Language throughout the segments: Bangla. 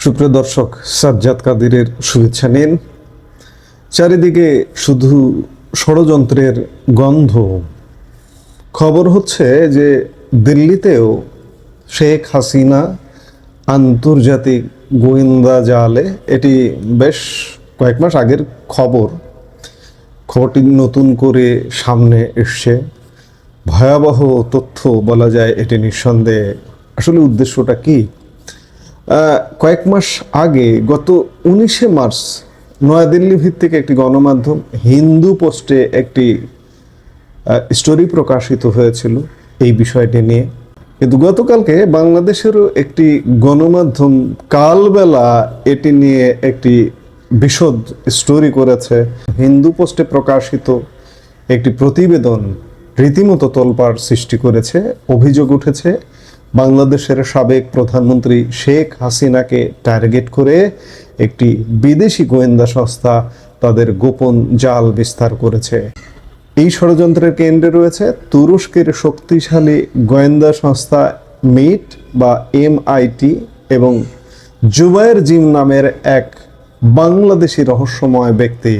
সুপ্রিয় দর্শক, সাজ্জাদ কাদিরের শুভেচ্ছা নিন। চারিদিকে শুধু ষড়যন্ত্রের গন্ধ। খবর হচ্ছে যে দিল্লিতেও শেখ হাসিনা আন্তর্জাতিক গোয়েন্দা জালে, এটি বেশ কয়েক মাস আগের খবরটি নতুন করে সামনে এসছে। ভয়াবহ তথ্য বলা যায় এটি নিঃসন্দেহে। আসলে উদ্দেশ্যটা কি? কয়েক মাস আগে গত 19শে মার্চ নয়াদিল্লি ভিত্তিক একটি গণমাধ্যম হিন্দু পোস্টে একটি স্টোরি প্রকাশিত হয়েছিল এই বিষয়টি নিয়ে। কিন্তু গতকালকে বাংলাদেশেরও একটি গণমাধ্যম কালবেলা এটি নিয়ে একটি বিশদ স্টোরি করেছে। হিন্দু পোস্টে প্রকাশিত একটি প্রতিবেদন রীতিমতো তোলপাড় সৃষ্টি করেছে। অভিযোগ উঠেছে বাংলাদেশের সাবেক প্রধানমন্ত্রী শেখ হাসিনাকে টার্গেট করে একটি বিদেশি গোয়েন্দা সংস্থা তাদের গোপন জাল বিস্তার করেছে। এই ষড়যন্ত্রের কেন্দ্রে রয়েছে তুরস্কের শক্তিশালী গোয়েন্দা সংস্থা মিট বা MIT এবং জুবায়ের জিম নামের এক বাংলাদেশি রহস্যময় ব্যক্তি।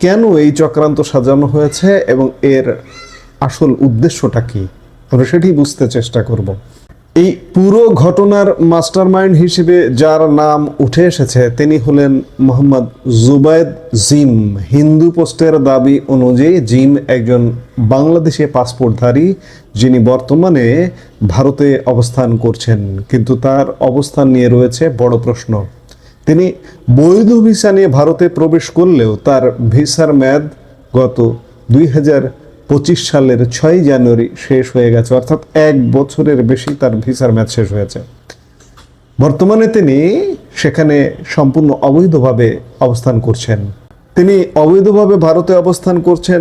কেন এই চক্রান্ত সাজানো হয়েছে এবং এর আসল উদ্দেশ্যটা কি, আমরা সেটি বুঝতে চেষ্টা করব। এই পুরো ঘটনার মাস্টারমাইন্ড হিসেবে যার নাম উঠে এসেছে তিনি হলেন মোহাম্মদ জুবায়েদ জিম। হিন্দু পোস্টের দাবি অনুযায়ী জিম একজন বাংলাদেশি পাসপোর্টধারী, যিনি বর্তমানে ভারতে অবস্থান করছেন। কিন্তু তার অবস্থান নিয়ে রয়েছে বড় প্রশ্ন। তিনি বৈধ ভিসা নিয়ে ভারতে প্রবেশ করলেও তার ভিসার মেয়াদ গত 2025 সালের 6 জানুয়ারি শেষ হয়ে গেছে, অর্থাৎ 1 বছরের বেশি তার ভিসার মেয়াদ শেষ হয়েছে। বর্তমানে তিনি সেখানে সম্পূর্ণ অবৈধভাবে অবস্থান করছেন। তিনি অবৈধভাবে ভারতে অবস্থান করছেন,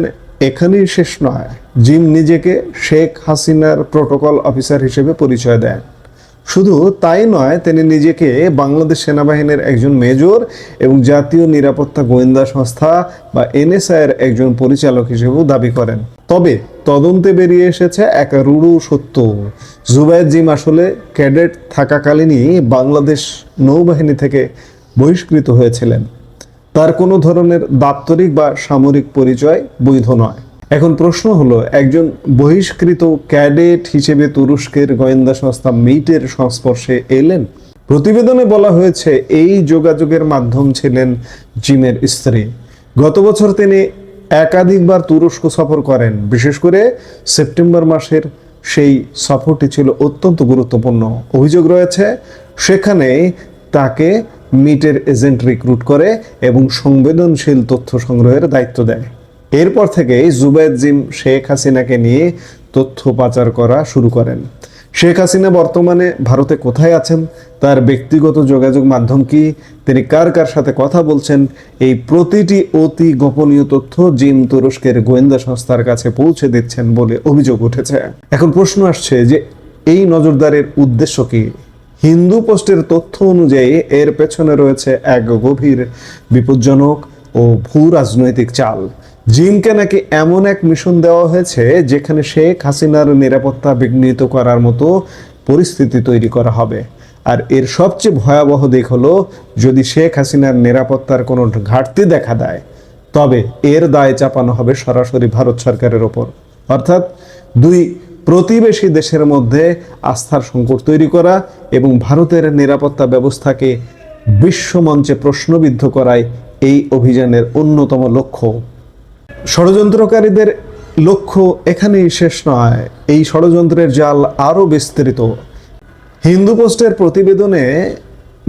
এখানেই শেষ নয়। জিম নিজেকে শেখ হাসিনার প্রোটোকল অফিসার হিসেবে পরিচয় দেন। শুধু তাই নয়, তিনি নিজেকে বাংলাদেশ সেনাবাহিনীর একজন মেজর এবং জাতীয় নিরাপত্তা গোয়েন্দা সংস্থা বা NSI এর একজন পরিচালক হিসেবেও দাবি করেন। তবে তদন্তে বেরিয়ে এসেছে এক রূঢ় সত্য। জুবায়েদ জিম আসলে ক্যাডেট থাকাকালীনই বাংলাদেশ নৌবাহিনী থেকে বহিষ্কৃত হয়েছিলেন। তার কোনো ধরনের দাপ্তরিক বা সামরিক পরিচয় বৈধ নয়। এখন প্রশ্ন হলো, একজন বহিষ্কৃত ক্যাডেট হিসেবে তুরস্কের গোয়েন্দা সংস্থা মিটের সংস্পর্শে এলেন? প্রতিবেদনে বলা হয়েছে এই যোগাযোগের মাধ্যম ছিলেন জিমের স্ত্রী। গত বছর তিনি একাধিকবার তুরস্ক সফর করেন। বিশেষ করে সেপ্টেম্বর মাসের সেই সফরটি ছিল অত্যন্ত গুরুত্বপূর্ণ। অভিযোগ রয়েছে সেখানে তাকে মিটের এজেন্ট রিক্রুট করে এবং সংবেদনশীল তথ্য সংগ্রহের দায়িত্ব দেয়। এরপর থেকে জুবায়েদ জিম শেখ হাসিনাকে নিয়ে তথ্য পাচার করা শুরু করেন। শেখ হাসিনা বর্তমানে ভারতে কোথায় আছেন, তার ব্যক্তিগত যোগাযোগ মাধ্যম কি, তিনি কার কার সাথে কথা বলছেন, এই প্রতিটি অতি গোপনীয় তথ্য জিম তুরস্কের গোয়েন্দা সংস্থার কাছে পৌঁছে দিচ্ছেন বলে অভিযোগ উঠেছে। এখন প্রশ্ন আসছে যে এই নজরদারির উদ্দেশ্য কি? হিন্দু পোস্টের তথ্য অনুযায়ী এর পেছনে রয়েছে এক গভীর, বিপজ্জনক ও ভূ রাজনৈতিক চাল। জিমকে নাকি এমন এক মিশন দেওয়া হয়েছে যেখানে শেখ হাসিনার নিরাপত্তা বিঘ্নিত করার মতো পরিস্থিতি তৈরি করা হবে। আর এর সবচেয়ে ভয়াবহ দিক হলো, যদি শেখ হাসিনার নিরাপত্তার কোনো ঘাটতি দেখা দেয় তবে এর দায় চাপানো হবে সরাসরি ভারত সরকারের ওপর। অর্থাৎ দুই প্রতিবেশী দেশের মধ্যে আস্থার সংকট তৈরি করা এবং ভারতের নিরাপত্তা ব্যবস্থাকে বিশ্বমঞ্চে প্রশ্নবিদ্ধ করাই এই অভিযানের অন্যতম লক্ষ্য। ষড়যন্ত্রকারীদের লক্ষ্য এখানেই শেষ নয়, এই ষড়যন্ত্রের জাল আরও বিস্তৃত। হিন্দু পোস্টের প্রতিবেদনে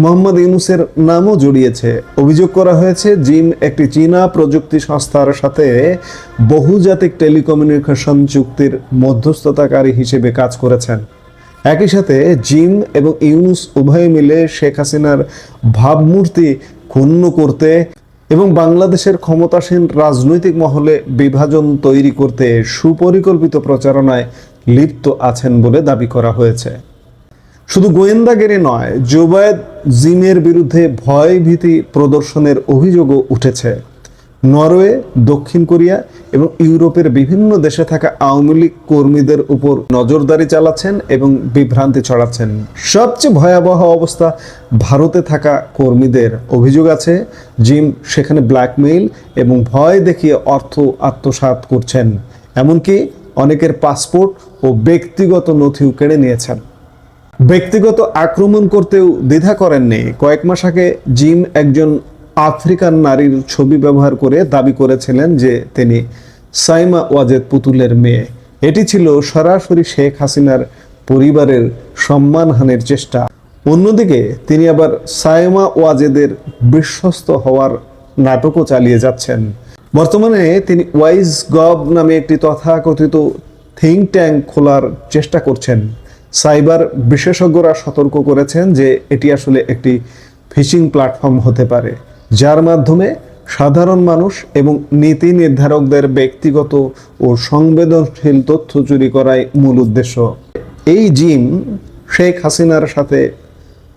মোহাম্মদ ইউনুসের নামও জড়িয়েছে। অভিযোগ করা হয়েছে জিম একটি চীনা প্রযুক্তি সংস্থার সাথে বহুজাতিক টেলিকমিউনিকেশন চুক্তির মধ্যস্থতাকারী হিসেবে কাজ করেছেন। একই সাথে জিম এবং ইউনুস উভয়ে মিলে শেখ হাসিনার ভাবমূর্তি ক্ষুণ্ণ করতে এবং বাংলাদেশের ক্ষমতাসীন রাজনৈতিক মহলে বিভাজন তৈরি করতে সুপরিকল্পিত প্রচারণায় লিপ্ত আছেন বলে দাবি করা হয়েছে। শুধু গোয়েন্দাগিরি নয়, জুবায়েদ জিমের বিরুদ্ধে ভয়ভীতি প্রদর্শনের অভিযোগও উঠেছে। নরওয়ে, দক্ষিণ কোরিয়া এবং ইউরোপের বিভিন্ন দেশে থাকা আওয়ামী লীগ কর্মীদের উপর নজরদারি চালাচ্ছেন এবং বিভ্রান্তি ছড়াচ্ছেন। সবচেয়ে ভয়াবহ অবস্থা ভারতে থাকা কর্মীদের। অভিযোগ আছে জিম সেখানে ব্ল্যাকমেইল এবং ভয় দেখিয়ে অর্থ আত্মসাৎ করছেন, এমনকি অনেকের পাসপোর্ট ও ব্যক্তিগত নথিও কেড়ে নিয়েছেন। ব্যক্তিগত আক্রমণ করতেও দ্বিধা করেননি। কয়েক মাস আগে জিম একজন আফ্রিকান নারীর ছবি ব্যবহার করে দাবি করেছিলেন যে তিনি সাইমা ওয়াজেদ পুতুলের মেয়ে। এটি ছিল সরাসরি শেখ হাসিনার পরিবারের সম্মানহানির চেষ্টা। অন্যদিকে তিনি আবার সাইমা ওয়াজেদের বিশ্বস্ত হওয়ার নাটকও চালিয়ে যাচ্ছেন। বর্তমানে তিনি ওয়াইজ গভ নামে একটি তথাকথিত থিঙ্ক ট্যাঙ্ক খোলার চেষ্টা করছেন। সাইবার বিশেষজ্ঞরা সতর্ক করেছেন যে এটি আসলে একটি ফিশিং প্ল্যাটফর্ম হতে পারে, যার মাধ্যমে সাধারণ মানুষ এবং নীতি নির্ধারকদের ব্যক্তিগত ও সংবেদনশীল তথ্য চুরি করাই মূল উদ্দেশ্য। এই জিম শেখ হাসিনার সাথে,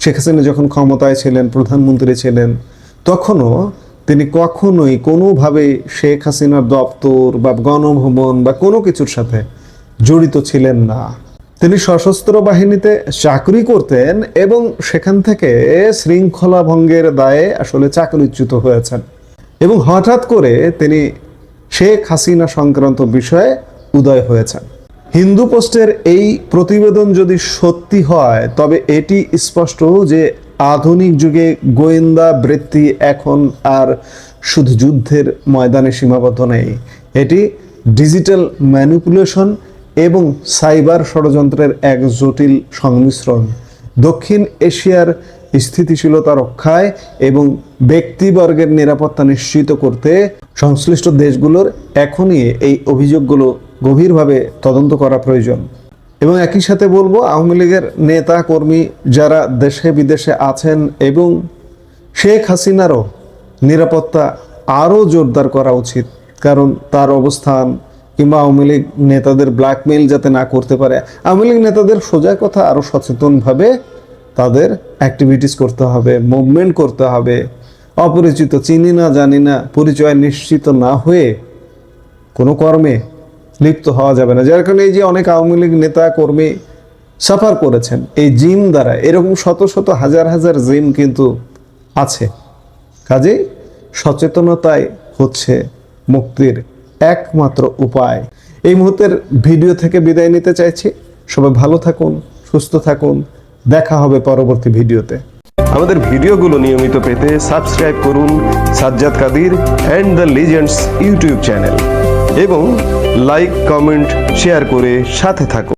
শেখ হাসিনা যখন ক্ষমতায় ছিলেন, প্রধানমন্ত্রী ছিলেন, তখনও তিনি কখনোই কোনোভাবে শেখ হাসিনার দপ্তর বা গণভবন বা কোনো কিছুর সাথে জড়িত ছিলেন না। তিনি সশস্ত্র বাহিনীতে চাকরি করতেন এবং সেখান থেকে শৃঙ্খলা ভঙ্গের দায়ে আসলে চাকরিচ্যুত হয়েছেন এবং হঠাৎ করে তিনি শেখ হাসিনা সংক্রান্ত বিষয়ে উদয় হয়েছেন। হিন্দু পোস্টের এই প্রতিবেদন যদি সত্যি হয় তবে এটি স্পষ্ট যে আধুনিক যুগে গোয়েন্দা বৃত্তি এখন আর শুধু যুদ্ধের ময়দানে সীমাবদ্ধ নেই। এটি ডিজিটাল ম্যানিপুলেশন এবং সাইবার ষড়যন্ত্রের এক জটিল সংমিশ্রণ। দক্ষিণ এশিয়ার স্থিতিশীলতা রক্ষায় এবং ব্যক্তিবর্গের নিরাপত্তা নিশ্চিত করতে সংশ্লিষ্ট দেশগুলোর এখনই এই অভিযোগগুলো গভীরভাবে তদন্ত করা প্রয়োজন। এবং একই সাথে বলবো, আওয়ামী লীগের নেতা কর্মী যারা দেশে বিদেশে আছেন এবং শেখ হাসিনারও নিরাপত্তা আরও জোরদার করা উচিত, কারণ তার অবস্থান কিংবা আওয়ামী লীগ নেতাদের ব্ল্যাকমেইল যাতে না করতে পারে। আওয়ামী লীগ নেতাদের সোজা কথা আরও সচেতনভাবে তাদের অ্যাক্টিভিটিস করতে হবে, মুভমেন্ট করতে হবে। অপরিচিত, চিনি না জানি না, পরিচয় নিশ্চিত না হয়ে কোনো কর্মে লিপ্ত হওয়া যাবে না। যার কারণে এই যে অনেক আওয়ামী লীগ নেতা কর্মী সাফার করেছেন এই জিম দ্বারা, এরকম শত শত হাজার হাজার জিম কিন্তু আছে। কাজেই সচেতনতাই হচ্ছে মুক্তির একমাত্র উপায়। এই মুহূর্তের ভিডিও থেকে বিদায় নিতে চাইছি। সবাই ভালো থাকুন, সুস্থ থাকুন। দেখা হবে পরবর্তী ভিডিওতে। আমাদের ভিডিওগুলো নিয়মিত পেতে সাবস্ক্রাইব করুন Sajjad Kadir and the legends YouTube channel এবং লাইক, কমেন্ট, শেয়ার করে সাথে থাকুন।